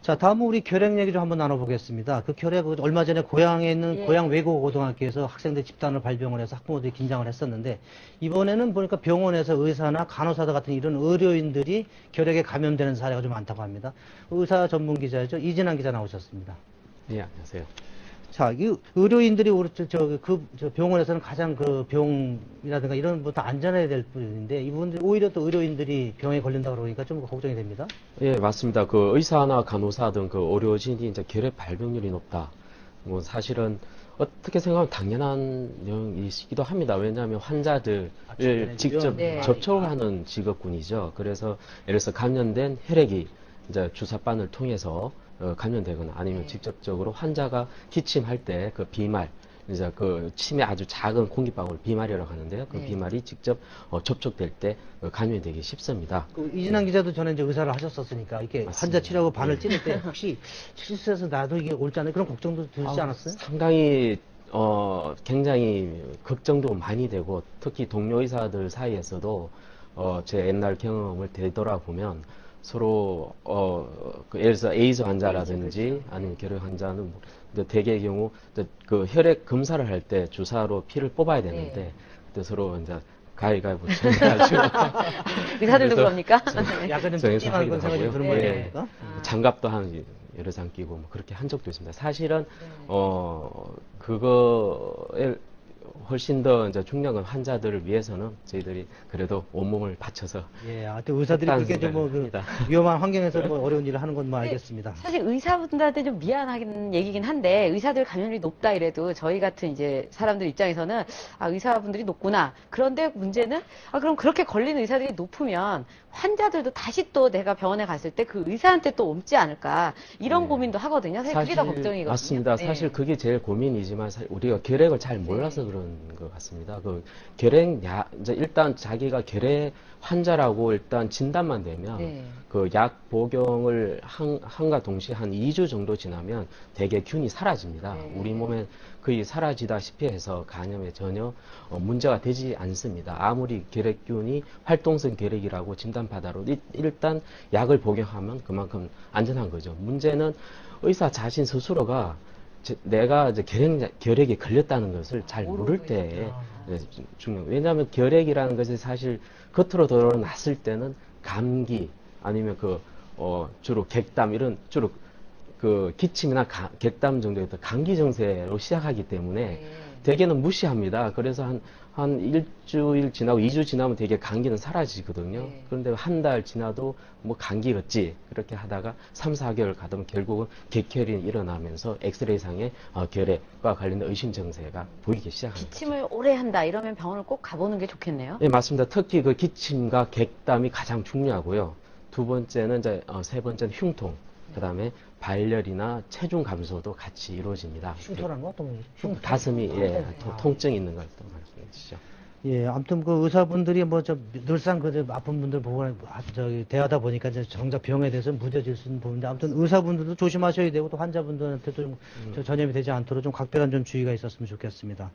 자, 다음은 우리 결핵 얘기 좀 한번 나눠보겠습니다. 그 결핵, 얼마 전에 고향에 있는 예. 고향 외고고등학교에서 학생들 집단을 발병을 해서 학부모들이 긴장을 했었는데, 이번에는 보니까 병원에서 의사나 간호사들 같은 이런 의료인들이 결핵에 감염되는 사례가 좀 많다고 합니다. 의사 전문 기자죠. 이진환 기자 나오셨습니다. 네, 안녕하세요. 자, 이 의료인들이 우리 저 병원에서는 가장 그 병이라든가 이런 것도 안전해야 될 뿐인데 이분들 오히려 또 의료인들이 병에 걸린다 그러니까 좀 걱정이 됩니다. 예, 맞습니다. 그 의사나 간호사 등 그 의료진이 이제 결핵 발병률이 높다. 뭐 사실은 어떻게 생각하면 당연한 내용이시기도 합니다. 왜냐하면 환자들을 직접 네. 접촉하는 직업군이죠. 그래서 예를 들어서 감염된 혈액이 이제 주사바늘 통해서 감염되거나 아니면 네. 직접적으로 환자가 기침할 때 그 비말, 이제 그 침에 아주 작은 공기방울 비말이라고 하는데요. 그 네. 비말이 직접 접촉될 때 감염이 되기 쉽습니다. 그 이진환 기자도 전에 이제 의사를 하셨었으니까 이렇게 맞습니다. 환자 치료하고 바늘 예. 찌를 때 혹시 실수해서 나도 이게 올지 않을까 그런 걱정도 들지 않았어요? 상당히 굉장히 걱정도 많이 되고 특히 동료 의사들 사이에서도 제 옛날 경험을 되돌아보면 서로 그 예를 들어서 에이즈 환자라든지 아니면 결핵 환자는 뭐 대개의 경우 그 혈액 검사를 할 때 주사로 피를 뽑아야 되는데 네. 그때 서로 이제 가위가위보 쳐가지고 의사들도 그래서 그럽니까? 약간 좀 정해서 찜찜한 하기도 그런 생각이 좀 하고요. 드는 거 예. 아닙니까? 장갑도 한 여러 장 끼고 뭐 그렇게 한 적도 있습니다. 사실은 네. 그거에 훨씬 더 이제 중요한 건 환자들을 위해서는 저희들이 그래도 온몸을 바쳐서 예, 하여튼 의사들이 했다는 그렇게 좀 뭐 그 생각을 합니다. 위험한 환경에서 뭐 어려운 일을 하는 건 뭐 알겠습니다. 사실 의사분들한테 좀 미안하긴 얘기긴 한데 의사들 감염률이 높다 이래도 저희 같은 이제 사람들 입장에서는 아 의사분들이 높구나. 그런데 문제는 아 그럼 그렇게 걸리는 의사들이 높으면 환자들도 다시 또 내가 병원에 갔을 때 그 의사한테 또 옮지 않을까 이런 네. 고민도 하거든요. 사실 그게 더 걱정이거든요. 맞습니다. 네. 사실 그게 제일 고민이지만 우리가 결핵을 잘 몰라서 그런 것 같습니다. 그 결핵 이제 일단 자기가 결핵 환자라고 일단 진단만 되면 네. 그 약 복용을 한과 동시에 한 2주 정도 지나면 대개 균이 사라집니다. 네. 우리 몸에 거의 사라지다시피 해서 간염에 전혀 문제가 되지 않습니다. 아무리 결핵균이 활동성 결핵이라고 진단받아도 일단 약을 복용하면 그만큼 안전한 거죠. 문제는 의사 자신 스스로가 내가 이제 결핵에 걸렸다는 것을 잘 모를 때에 중요해요. 왜냐하면 결핵이라는 것이 사실 겉으로 드러났을 때는 감기 아니면 주로 객담 이런 주로 그 기침이나 객담 정도의 감기 증세로 시작하기 때문에 네. 대개는 무시합니다. 그래서 한 일주일 지나고 2주 지나면 되게 감기는 사라지거든요. 네. 그런데 한 달 지나도 뭐 감기겠지 그렇게 하다가 3, 4개월 가면 결국은 객혈이 일어나면서 엑스레이상에 결핵과 관련된 의심 증세가 보이기 시작합니다. 기침을 오래 한다 이러면 병원을 꼭 가보는 게 좋겠네요. 네, 맞습니다. 특히 그 기침과 객담이 가장 중요하고요. 두 번째는 이제 세 번째는 흉통, 그다음에 발열이나 체중 감소도 같이 이루어집니다. 흉터라는 거 어떤 거죠? 가슴이 통증이 있는 걸 또 말씀해 주시죠. 예, 아무튼 그 의사분들이 뭐 저 늘상 그 아픈 분들 보고 저기 대하다 보니까 이제 정작 병에 대해서 무뎌질 수 있는 부분인데 아무튼 의사분들도 조심하셔야 되고 또 환자분들한테도 좀 전염이 되지 않도록 좀 각별한 좀 주의가 있었으면 좋겠습니다.